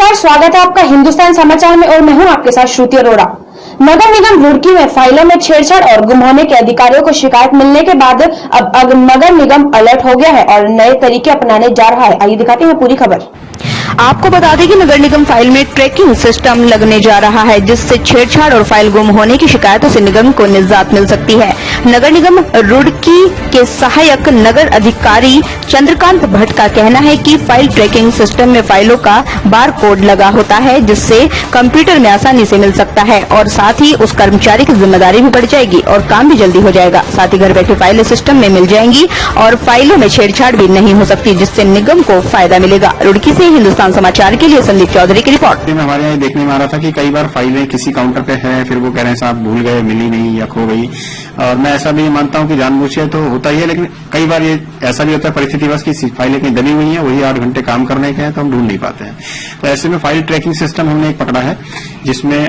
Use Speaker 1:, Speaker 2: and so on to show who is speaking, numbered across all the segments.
Speaker 1: नमस्कार, स्वागत है आपका हिंदुस्तान समाचार में और मैं हूं आपके साथ श्रुति अरोड़ा। नगर निगम रुड़की में फाइलों में छेड़छाड़ और गुम होने के अधिकारियों को शिकायत मिलने के बाद अब नगर निगम अलर्ट हो गया है और नए तरीके अपनाने जा रहा है। आइए दिखाते हैं पूरी खबर।
Speaker 2: आपको बता दें कि नगर निगम फाइल में ट्रैकिंग सिस्टम लगने जा रहा है, जिससे छेड़छाड़ और फाइल गुम होने की शिकायतों से निगम को निजात मिल सकती है। नगर निगम रुड़की के सहायक नगर अधिकारी चंद्रकांत भट्ट का कहना है कि फाइल ट्रैकिंग सिस्टम में फाइलों का बार कोड लगा होता है, जिससे कंप्यूटर में आसानी से मिल सकता है और साथ ही उस कर्मचारी की जिम्मेदारी भी बढ़ जाएगी और काम भी जल्दी हो जाएगा। साथ ही घर बैठे फाइलें सिस्टम में मिल जाएंगी और फाइलों में छेड़छाड़ भी नहीं हो सकती, जिससे निगम को फायदा मिलेगा। रुड़की से हिंदुस्तान समाचार के लिए संदीप चौधरी की रिपोर्ट।
Speaker 3: हमारे यहाँ देखने में आ रहा था कि कई बार फाइलें किसी काउंटर पे है, फिर वो कह रहे हैं साहब भूल गए, मिली नहीं या खो गई। और मैं ऐसा भी मानता हूँ कि जानबूझ के तो होता ही है, लेकिन कई बार ये ऐसा भी होता है परिस्थिति बस की फाइलें कहीं दबी हुई हैं, वही 8 घंटे काम करने के हैं तो हम ढूंढ नहीं पाते हैं। तो ऐसे में फाइल ट्रैकिंग सिस्टम हमने एक पकड़ा है, जिसमें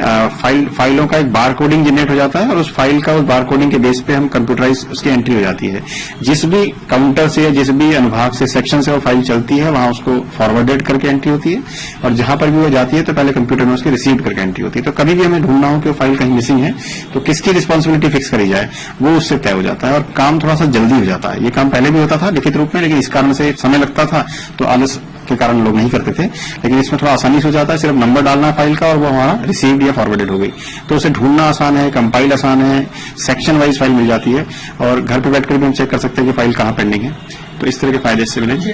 Speaker 3: फाइलों का एक बार कोडिंग जनरेट हो जाता है और उस फाइल का उस बार कोडिंग के बेस पे हम कंप्यूटराइज उसकी एंट्री हो जाती है। जिस भी काउंटर से या जिस भी अनुभाग से सेक्शन से वो फाइल चलती है वहां उसको फॉरवर्डेड करके एंट्री होती है और जहां पर भी वो जाती है तो पहले कंप्यूटर में उसकी रिसीव करके एंट्री होती है। तो कभी भी हमें ढूंढना हो कि वो फाइल कहीं मिसिंग है तो किसकी रिस्पॉन्सिबिलिटी फिक्स करी जाए, वो उससे तय हो जाता है और काम थोड़ा सा जल्दी हो जाता है। ये काम पहले भी होता था लिखित रूप में, लेकिन इस कारण से समय लगता था तो आलस के कारण लोग नहीं करते थे, लेकिन इसमें थोड़ा आसानी से हो जाता है। सिर्फ नंबर डालना फाइल का और वो हमारा रिसीव्ड या फॉरवर्डेड हो गई, तो उसे ढूंढना आसान है, कंपाइल आसान है, सेक्शन वाइज फाइल मिल जाती है और घर पे बैठकर भी हम चेक कर सकते हैं कि फाइल कहाँ पेंडिंग है। तो इस तरह के फायदे इससे मिलेंगे।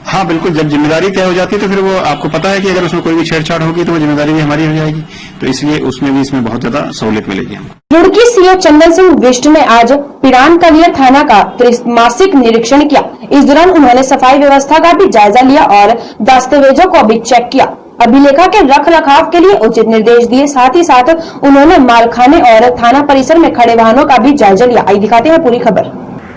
Speaker 3: हाँ बिल्कुल, जब जिम्मेदारी तय हो जाती है तो फिर वो आपको पता है कि अगर उसमें कोई भी छेड़छाड़ होगी तो वो जिम्मेदारी भी हमारी हो जाएगी, तो इसलिए उसमें भी इसमें बहुत ज्यादा सहूलियत मिलेगी हमको।
Speaker 1: रुड़की सीओ चंदन सिंह बिष्ट ने आज पिरानकलियर थाना का त्रैमासिक निरीक्षण किया। इस दौरान उन्होंने सफाई व्यवस्था का भी जायजा लिया और दस्तावेजों को भी चेक किया। अभिलेखा के रख रखाव के लिए उचित निर्देश दिए। साथ ही साथ उन्होंने मालखाने और थाना परिसर में खड़े वाहनों का भी जायजा लिया। आइए दिखाते हैं पूरी खबर।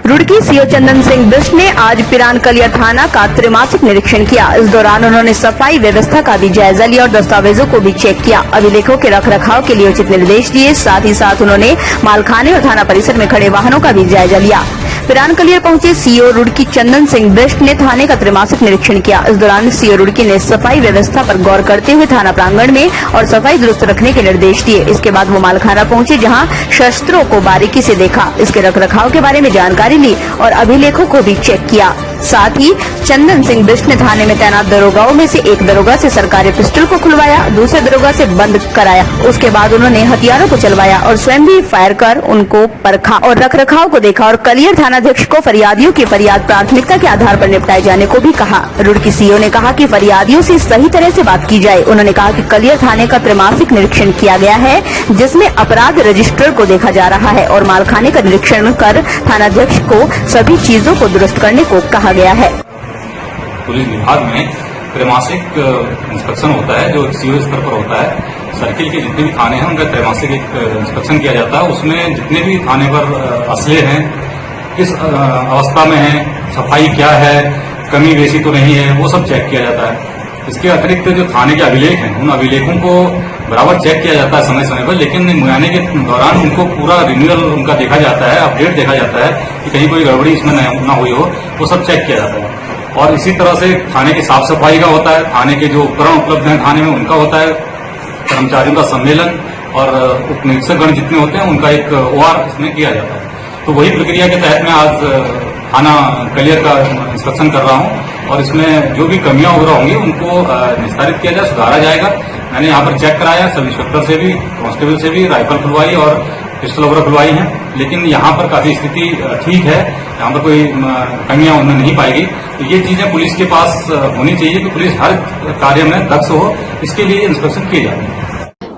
Speaker 2: रुड़की सीओ चंदन सिंह बिष्ट ने आज पिरानकलियर थाना का त्रैमासिक निरीक्षण किया। इस दौरान उन्होंने सफाई व्यवस्था का भी जायजा लिया और दस्तावेजों को भी चेक किया। अभिलेखों के रख रखाव के लिए उचित निर्देश दिए। साथ ही साथ उन्होंने मालखाने और थाना परिसर में खड़े वाहनों का भी जायजा लिया। पिरानकलियर पहुंचे सीओ रुड़की चंदन सिंह बिष्ट ने थाने का त्रैमासिक निरीक्षण किया। इस दौरान सीओ रुड़की ने सफाई व्यवस्था पर गौर करते हुए थाना प्रांगण में और सफाई दुरुस्त रखने के निर्देश दिए। इसके बाद वो मालखाना पहुंचे, जहां शस्त्रों को बारीकी से देखा, इसके रख रखाव के बारे में जानकारी ली और अभिलेखों को भी चेक किया। साथ ही चंदन सिंह बिष्ट ने थाने में तैनात दरोगाओं में से एक दरोगा से सरकारी पिस्टल को खुलवाया, दूसरे दरोगा से बंद कराया। उसके बाद उन्होंने हथियारों को चलवाया और स्वयं भी फायर कर उनको परखा और रख रखाव को देखा और कलियर थानाध्यक्ष को फरियादियों की फरियाद प्राथमिकता के आधार पर निपटाए जाने को भी कहा। रुड़की सीओ ने कहा कि फरियादियों से सही तरह से बात की जाए। उन्होंने कहा कि कलियर थाने का त्रैमासिक निरीक्षण किया गया है, जिसमें अपराध रजिस्टर को देखा जा रहा है और मालखाने का निरीक्षण कर थानाध्यक्ष को सभी चीजों को दुरुस्त करने को कहा गया है।
Speaker 4: पुलिस विभाग में त्रैमासिक इंस्पेक्शन होता है, जो सीओ स्तर पर होता है। सर्किल के जितने भी थाने हैं उनका त्रैमासिक इंस्पेक्शन किया जाता है। उसमें जितने भी थाने पर असले हैं, किस अवस्था में है, सफाई क्या है, कमी बेसी तो नहीं है, वो सब चेक किया जाता है। इसके अतिरिक्त जो थाने के अभिलेख हैं, उन अभिलेखों को बराबर चेक किया जाता है समय समय पर, लेकिन मुआयने के दौरान उनको पूरा रिन्यूअल उनका देखा जाता है, अपडेट देखा जाता है कि कहीं कोई गड़बड़ी इसमें न हुई हो, वो सब चेक किया जाता है। और इसी तरह से थाने की साफ सफाई का होता है, थाने के जो उपकरण उपलब्ध हैं थाने में उनका होता है, कर्मचारियों का सम्मेलन और उप निरीक्षकगण जितने होते हैं उनका एक OR इसमें किया जाता है। तो वही प्रक्रिया के तहत मैं आज थाना कलियर का इंस्पेक्शन कर रहा हूं और इसमें जो भी कमियां वगैरह होंगी उनको निस्तारित किया जाए, सुधारा जाएगा। मैंने यहाँ पर चेक कराया, सब इंस्पेक्टर से भी, कांस्टेबल से भी राइफल खुलवाई और पिस्टल वगैरह खुलवाई है, लेकिन यहाँ पर काफी स्थिति ठीक है, यहाँ पर कोई कमियां उनमें नहीं पाएगी। तो ये चीजें पुलिस के पास होनी चाहिए कि पुलिस हर कार्य में दक्ष हो, इसके लिए इंस्पेक्शन किए जाते हैं।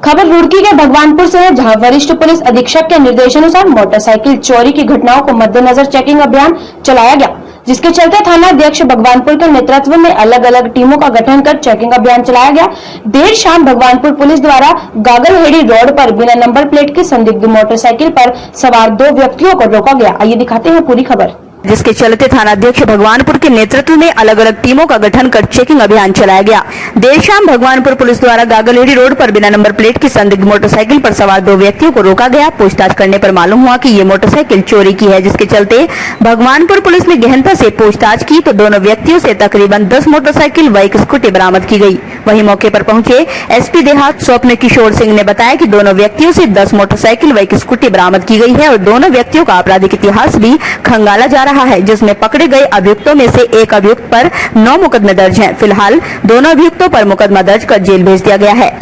Speaker 1: खबर रुड़की के भगवानपुर से है, जहां वरिष्ठ पुलिस अधीक्षक के निर्देशानुसार मोटरसाइकिल चोरी की घटनाओं को मद्देनजर चेकिंग अभियान चलाया गया, जिसके चलते थाना अध्यक्ष भगवानपुर के नेतृत्व में अलग अलग टीमों का गठन कर चेकिंग अभियान चलाया गया। देर शाम भगवानपुर पुलिस द्वारा गागलहेड़ी रोड पर बिना नंबर प्लेट की संदिग्ध मोटरसाइकिल पर सवार 2 व्यक्तियों को रोका गया। आइए दिखाते हैं पूरी खबर।
Speaker 2: जिसके चलते थानाध्यक्ष भगवानपुर के नेतृत्व में अलग अलग टीमों का गठन कर चेकिंग अभियान चलाया गया। देर शाम भगवानपुर पुलिस द्वारा गागलहेड़ी रोड पर बिना नंबर प्लेट की संदिग्ध मोटरसाइकिल पर सवार 2 व्यक्तियों को रोका गया। पूछताछ करने पर मालूम हुआ कि ये मोटरसाइकिल चोरी की है, जिसके चलते भगवानपुर पुलिस ने गहनता से पूछताछ की तो दोनों व्यक्तियों से तकरीबन 10 मोटरसाइकिल व एक स्कूटी बरामद की गई। वहीं मौके पर पहुंचे एसपी देहात स्वप्न किशोर सिंह ने बताया कि दोनों व्यक्तियों से 10 मोटरसाइकिल व एक स्कूटी बरामद की गई है और दोनों व्यक्तियों का आपराधिक इतिहास भी खंगाला जा रहा है, जिसमें पकड़े गए अभियुक्तों में से एक अभियुक्त पर 9 मुकदमे दर्ज हैं। फिलहाल दोनों अभियुक्तों पर मुकदमा दर्ज कर जेल भेज दिया गया है।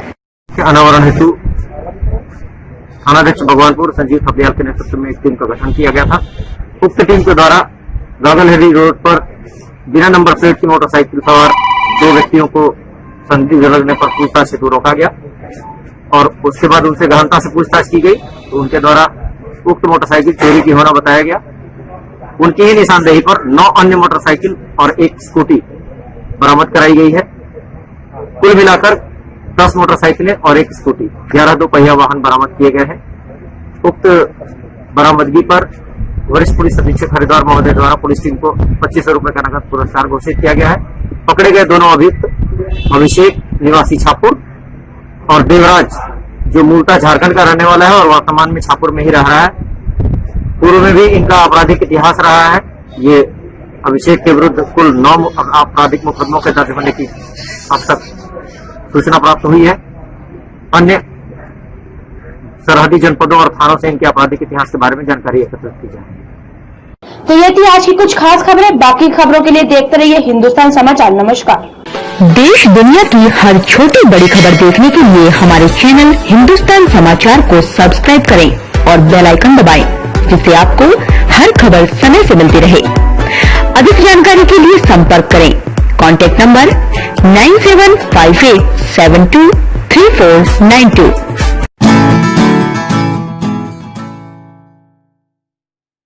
Speaker 5: अनावरण हेतु थानाध्यक्ष भगवानपुर संजीव थपलियाल के नेतृत्व में एक टीम का गठन किया गया था। उक्त टीम के द्वारा गागलहेड़ी रोड पर बिना नंबर प्लेट की मोटरसाइकिल सवार 2 व्यक्तियों को संदिग्ध लगने पर पूछताछ हेतु रोका गया और उसके बाद उनसे गहनता से पूछताछ की गई तो उनके द्वारा उक्त मोटरसाइकिल चोरी की होना बताया गया। उनकी ही निशानदेही पर 9 अन्य मोटरसाइकिल और एक स्कूटी बरामद कराई गई है। कुल मिलाकर 10 मोटरसाइकिलें और एक स्कूटी 11 2-पहिया वाहन बरामद किए गए हैं। उक्त बरामदगी पर वरिष्ठ पुलिस अधीक्षक हरिद्वार महोदय द्वारा पुलिस टीम को 2500 रुपए का नगद पुरस्कार घोषित किया गया है। पकड़े गए दोनों अभियुक्त अभिषेक निवासी छापुर और देवराज जो मूलतः झारखंड का रहने वाला है और वर्तमान में छापुर में ही रह रहा है। पूर्व में भी इनका आपराधिक इतिहास रहा है। ये अभिषेक के विरुद्ध कुल 9 आपराधिक मुकदमों के दर्ज होने की अब तक सूचना प्राप्त हुई है। अन्य सरहदी जनपदों और थानों से इनके आपराधिक इतिहास के बारे में जानकारी एकत्रित की जाएगी।
Speaker 1: तो ये थी आज की कुछ खास खबरें। बाकी खबरों के लिए देखते रहिए हिंदुस्तान समाचार। नमस्कार।
Speaker 2: देश दुनिया की हर छोटी बड़ी खबर देखने के लिए हमारे चैनल हिंदुस्तान समाचार को सब्सक्राइब करें और बेल आइकन दबाएं, जिससे आपको हर खबर समय से मिलती रहे। अधिक जानकारी के लिए संपर्क करें। Contact number 9758723492।